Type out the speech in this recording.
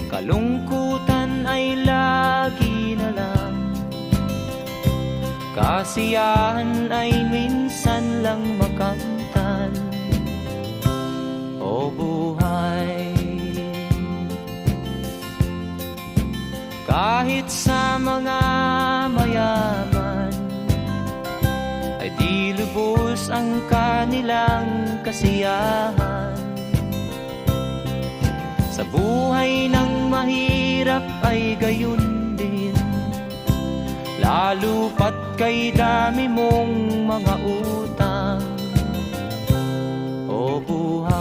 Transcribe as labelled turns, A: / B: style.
A: Kalungkutan ay lagi na lang, kasiyahan ay minsan lang makamtan. O buhay, kahit sa mga mayaman ay di lubos ang kanilang kasiyahan. Sa buhay ng mahirap ay gayon din, lalo pat kay dami mong mga utang. O buhay,